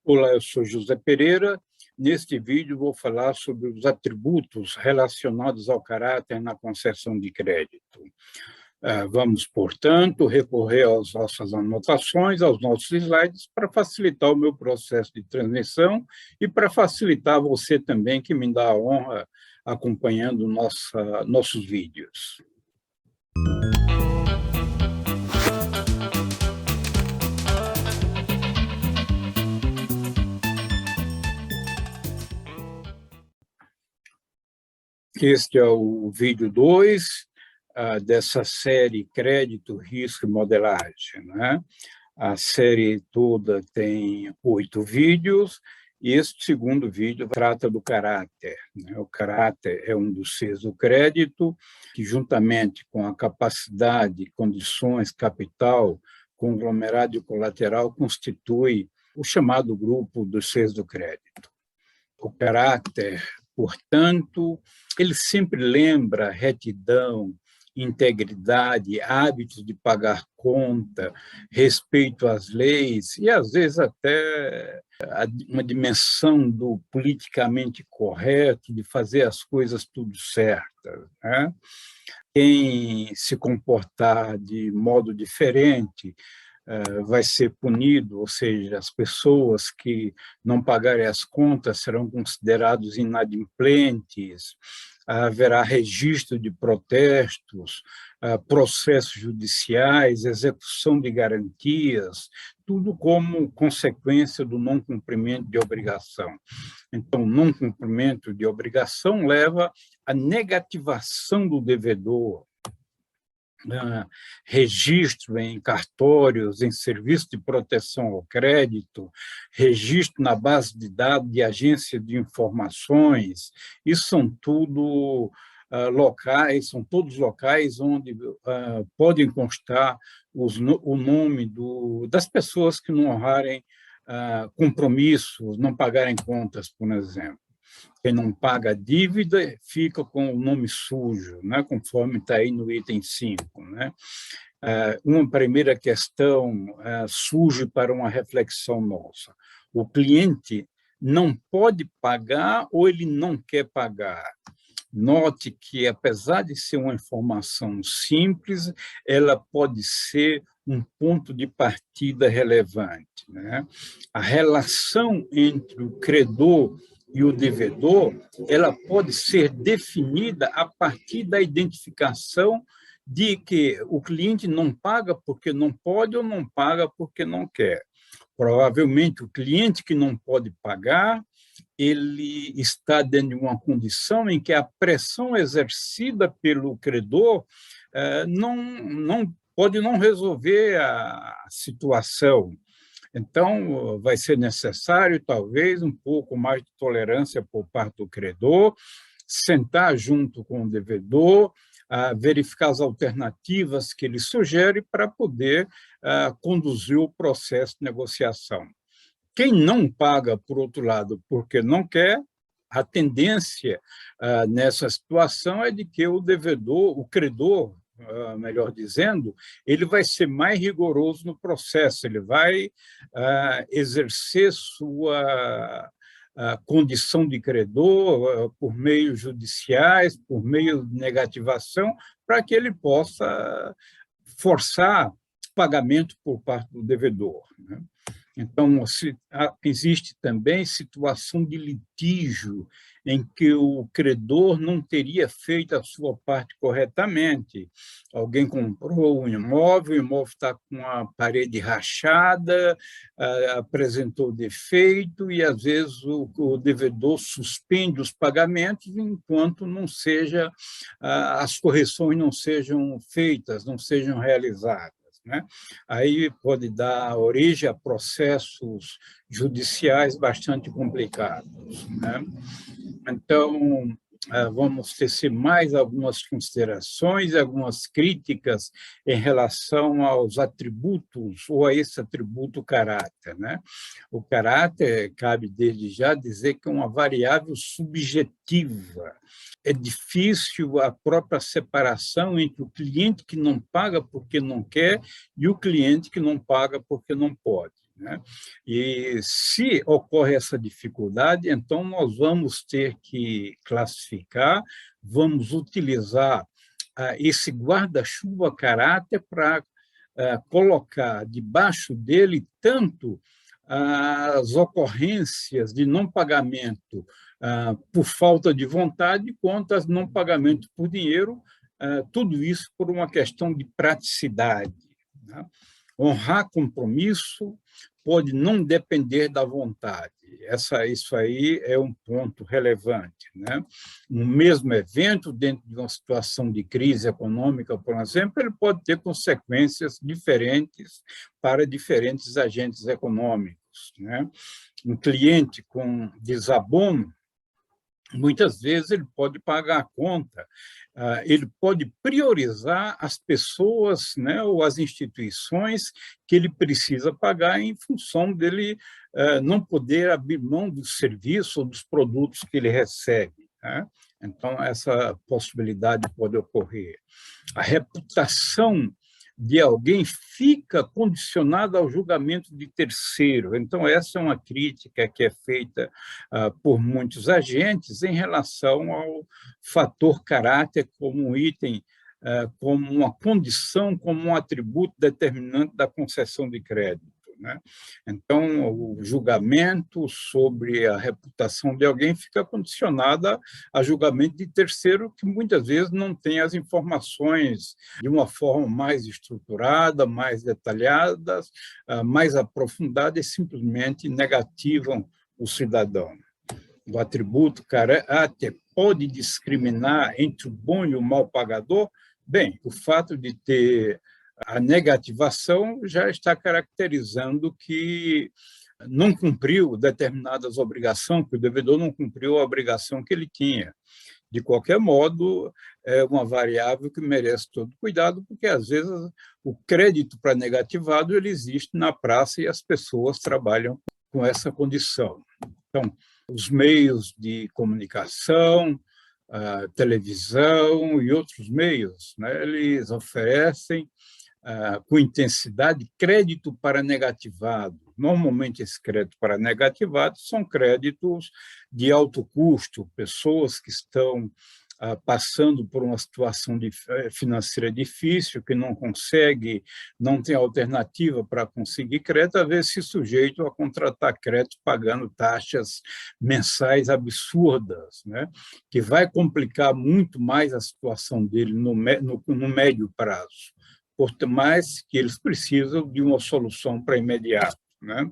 Olá, eu sou José Pereira. Neste vídeo vou falar sobre os atributos relacionados ao caráter na concessão de crédito. Vamos, portanto, recorrer às nossas anotações, aos nossos slides, para facilitar o meu processo de transmissão e para facilitar você também, que me dá a honra acompanhando nossos vídeos. Este é o vídeo 2 dessa série Crédito, Risco e Modelagem, né? A série toda tem 8 vídeos, e este segundo vídeo trata do caráter, né? O caráter é um dos Cs do crédito, que juntamente com a capacidade, condições, capital, conglomerado e colateral, constitui o chamado grupo dos Cs do crédito. O caráter, portanto, ele sempre lembra retidão, integridade, hábitos de pagar conta, respeito às leis e, às vezes, até uma dimensão do politicamente correto, de fazer as coisas tudo certas, né? Quem se comportar de modo diferente vai ser punido, ou seja, as pessoas que não pagarem as contas serão considerados inadimplentes, haverá registro de protestos, processos judiciais, execução de garantias, tudo como consequência do não cumprimento de obrigação. Então, o não cumprimento de obrigação leva à negativação do devedor, registro em cartórios, em serviço de proteção ao crédito, registro na base de dados de agência de informações. Isso são tudo locais, são todos locais onde podem constar o nome das pessoas que não honrarem compromissos, não pagarem contas, por exemplo. Quem não paga a dívida fica com o nome sujo, né? Conforme está aí no item 5. Né? Uma primeira questão surge para uma reflexão nossa. O cliente não pode pagar ou ele não quer pagar? Note que, apesar de ser uma informação simples, ela pode ser um ponto de partida relevante, né? A relação entre o credor e o devedor, ela pode ser definida a partir da identificação de que o cliente não paga porque não pode ou não paga porque não quer. Provavelmente, o cliente que não pode pagar, ele está dentro de uma condição em que a pressão exercida pelo credor não pode não resolver a situação. Então, vai ser necessário, talvez, um pouco mais de tolerância por parte do credor, sentar junto com o devedor, verificar as alternativas que ele sugere para poder conduzir o processo de negociação. Quem não paga, por outro lado, porque não quer, a tendência nessa situação é de que o devedor, o credor, melhor dizendo, ele vai ser mais rigoroso no processo, ele vai exercer sua condição de credor por meios judiciais, por meio de negativação, para que ele possa forçar pagamento por parte do devedor, né? Então, existe também situação de litígio em que o credor não teria feito a sua parte corretamente. Alguém comprou um imóvel, o imóvel está com a parede rachada, apresentou defeito e, às vezes, o devedor suspende os pagamentos enquanto não seja, as correções não sejam feitas, não sejam realizadas, né? Aí pode dar origem a processos judiciais bastante complicados, né? Então, vamos tecer mais algumas considerações, algumas críticas em relação aos atributos, ou a esse atributo caráter, né? O caráter, cabe desde já dizer que é uma variável subjetiva. É difícil a própria separação entre o cliente que não paga porque não quer e o cliente que não paga porque não pode. né? E se ocorre essa dificuldade, então nós vamos ter que classificar, vamos utilizar esse guarda-chuva caráter para colocar debaixo dele tanto as ocorrências de não pagamento por falta de vontade, quanto as não pagamento por dinheiro, tudo isso por uma questão de praticidade, né? Honrar compromisso pode não depender da vontade. Isso aí é um ponto relevante, né? Um mesmo evento, dentro de uma situação de crise econômica, por exemplo, ele pode ter consequências diferentes para diferentes agentes econômicos, né? Um cliente com desabono, muitas vezes ele pode pagar a conta, ele pode priorizar as pessoas, né, ou as instituições que ele precisa pagar em função dele não poder abrir mão do serviço ou dos produtos que ele recebe, né? Então, essa possibilidade pode ocorrer. A reputação de alguém fica condicionada ao julgamento de terceiro. Então, essa é uma crítica que é feita por muitos agentes em relação ao fator caráter como um item, como uma condição, como um atributo determinante da concessão de crédito, né? Então, o julgamento sobre a reputação de alguém fica condicionado a julgamento de terceiro, que muitas vezes não tem as informações de uma forma mais estruturada, mais detalhada, mais aprofundada, e simplesmente negativam o cidadão. O atributo caráter pode discriminar entre o bom e o mau pagador? Bem, o fato de ter a negativação já está caracterizando que não cumpriu determinadas obrigações, que o devedor não cumpriu a obrigação que ele tinha. De qualquer modo, é uma variável que merece todo cuidado, porque, às vezes, o crédito para negativado ele existe na praça e as pessoas trabalham com essa condição. Então, os meios de comunicação, a televisão e outros meios, né, eles oferecem com intensidade crédito para negativado. Normalmente, esse crédito para negativado são créditos de alto custo, pessoas que estão passando por uma situação financeira difícil, que não consegue, não tem alternativa para conseguir crédito, às vezes se sujeitam a contratar crédito pagando taxas mensais absurdas, né? Que vai complicar muito mais a situação dele no médio prazo, por mais que eles precisam de uma solução para imediato, né?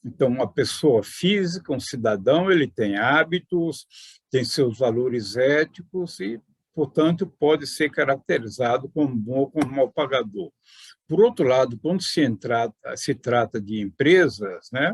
Então, uma pessoa física, um cidadão, ele tem hábitos, tem seus valores éticos e, portanto, pode ser caracterizado como bom ou como mau pagador. Por outro lado, quando se trata de empresas, né,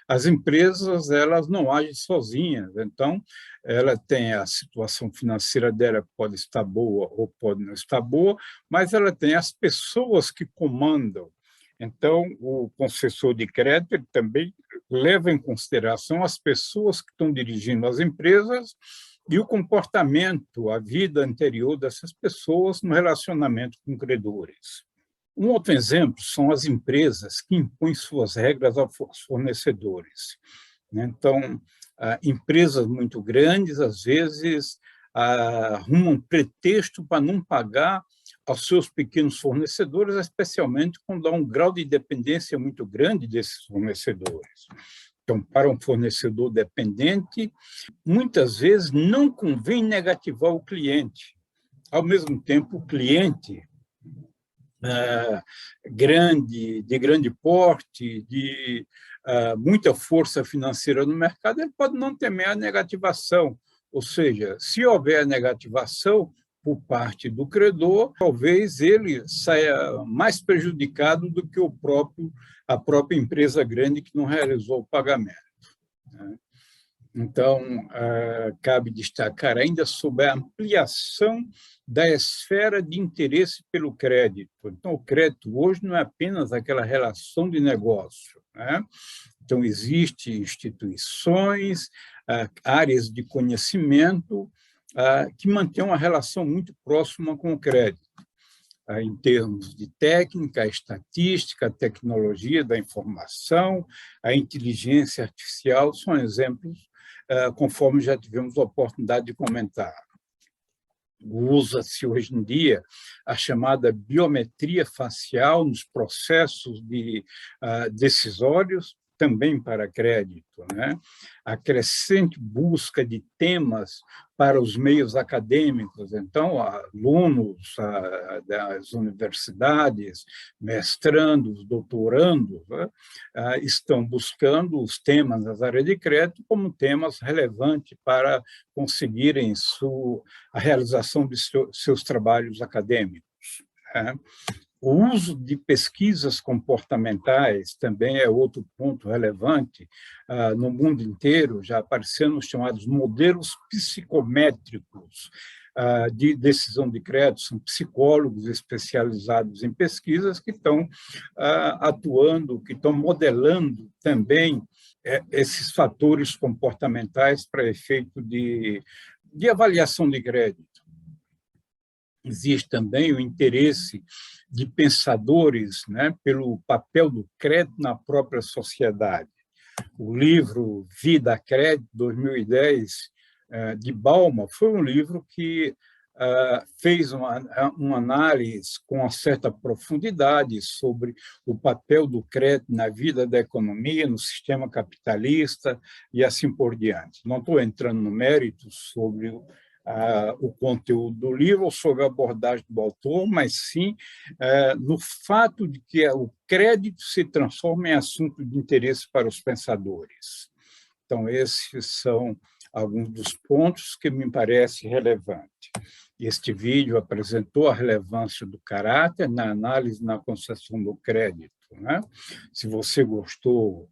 as empresas elas não agem sozinhas, então ela tem a situação financeira dela que pode estar boa ou pode não estar boa, mas ela tem as pessoas que comandam. Então, o concessor de crédito ele também leva em consideração as pessoas que estão dirigindo as empresas e o comportamento, a vida anterior dessas pessoas no relacionamento com credores. Um outro exemplo são as empresas que impõem suas regras aos fornecedores, né? Então, empresas muito grandes, às vezes, arrumam pretexto para não pagar aos seus pequenos fornecedores, especialmente quando há um grau de dependência muito grande desses fornecedores. Então, para um fornecedor dependente, muitas vezes não convém negativar o cliente. Ao mesmo tempo, o cliente de grande porte, de muita força financeira no mercado, ele pode não temer a negativação. Ou seja, se houver negativação por parte do credor, talvez ele saia mais prejudicado do que a própria empresa grande que não realizou o pagamento, né? Então, cabe destacar ainda sobre a ampliação da esfera de interesse pelo crédito. Então, o crédito hoje não é apenas aquela relação de negócio, né? Então, existem instituições, áreas de conhecimento que mantêm uma relação muito próxima com o crédito. em termos de técnica, estatística, tecnologia da informação, a inteligência artificial, são exemplos, conforme já tivemos a oportunidade de comentar. Usa-se hoje em dia a chamada biometria facial nos processos decisórios, também para crédito, né? A crescente busca de temas para os meios acadêmicos, então, alunos das universidades, mestrandos, doutorandos, né, estão buscando os temas das áreas de crédito como temas relevantes para conseguirem a realização de seus trabalhos acadêmicos, né? O uso de pesquisas comportamentais também é outro ponto relevante. No mundo inteiro já apareceram os chamados modelos psicométricos de decisão de crédito, são psicólogos especializados em pesquisas que estão atuando, que estão modelando também esses fatores comportamentais para efeito de avaliação de crédito. Existe também o interesse de pensadores, né, pelo papel do crédito na própria sociedade. O livro Vida Crédito, 2010, de Bauman, foi um livro que fez uma análise com uma certa profundidade sobre o papel do crédito na vida da economia, no sistema capitalista e assim por diante. Não estou entrando no mérito sobre o conteúdo do livro ou sobre a abordagem do autor, mas sim no fato de que o crédito se transforma em assunto de interesse para os pensadores. Então, esses são alguns dos pontos que me parecem relevantes. Este vídeo apresentou a relevância do caráter na análise na concessão do crédito, né? Se você gostou,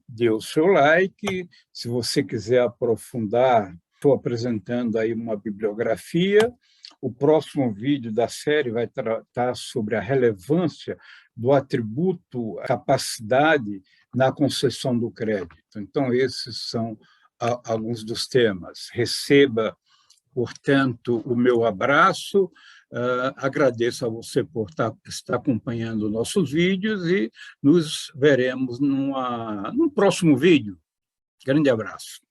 dê o seu like. Se você quiser aprofundar, estou apresentando aí uma bibliografia. O próximo vídeo da série vai tratar sobre a relevância do atributo capacidade na concessão do crédito. Então, esses são alguns dos temas. Receba, portanto, o meu abraço. Agradeço a você por estar acompanhando nossos vídeos e nos veremos num próximo vídeo. Grande abraço.